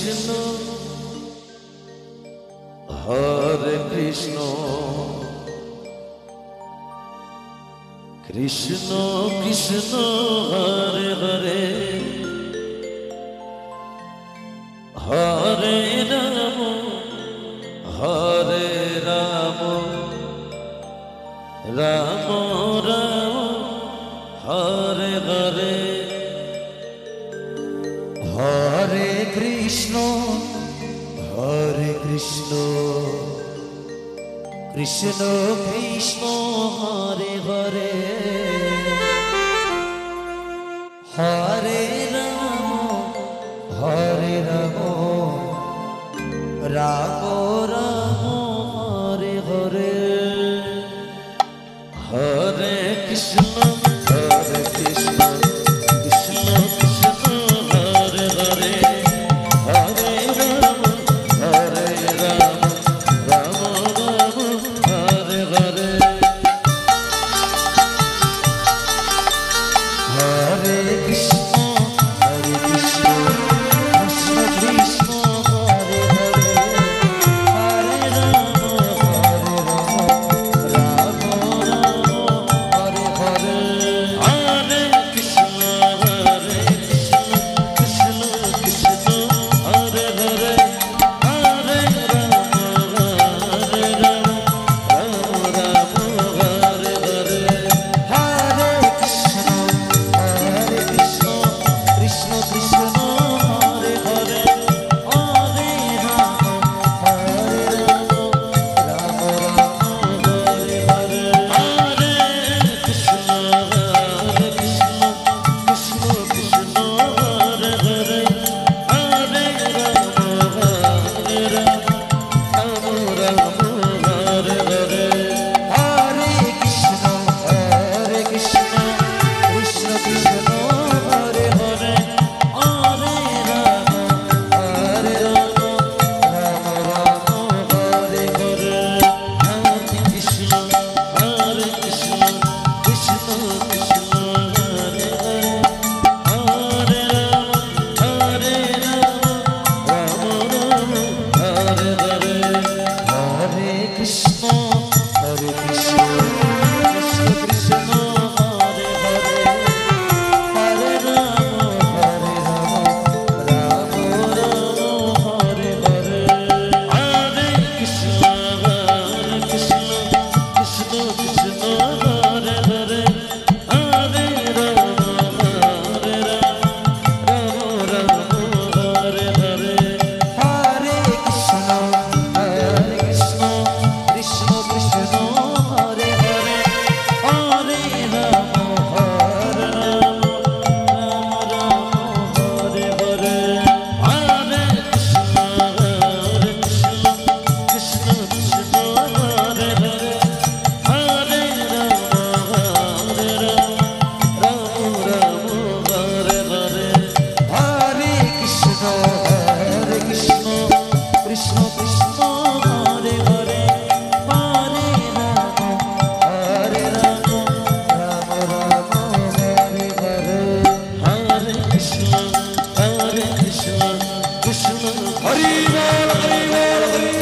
Krishna হরে Krishna Krishna Krishna Hare Hare Hare Ram হরে Ram Ram Ram Hare Hare Hare Krishna Krishna Krishna Hare Hare Hare Ram Ram Ram Hare Hare Hare Krishna Krishna Krishna Hare Hare Hare Ram Ram Ram Hare Hare Hare Krishna Krishna Krishna Hare Hare Hare Ram Ram Ram Hare Hare Hare Krishna Krishna Krishna Hare Hare Hare Ram Ram Ram Hare Hare Hare Krishna Krishna Krishna Hare Hare Hare Ram Ram Hare Hare Hare Krishna Krishna Krishna Hare Hare Hare Ram Ram Hare Hare Hare Krishna Krishna Krishna Hare Hare Hare Ram Ram Ram Hare Hare Hare Krishna Krishna Krishna Krishna Hare Hare Hare Ram Ram Ram Hare Hare Hare Krishna Krishna Krishna Hare Hare Hare Ram Ram Ram Hare Hare Hare Krishna Krishna Krishna Krishna Hare Hare Hare Ram Ram Hare Hare Hare Krishna Krishna Krishna Hare Hare Hare Ram Ram Hare Hare Hare Krishna Krishna Krishna Hare Hare Hare Ram Ram Hare Hare Hare Krishna Krishna Krishna Krishna Hare Hare Hare Ram Ram Ram Hare Hare Hare Krishna Krishna Krishna Hari বল Hari বল Hari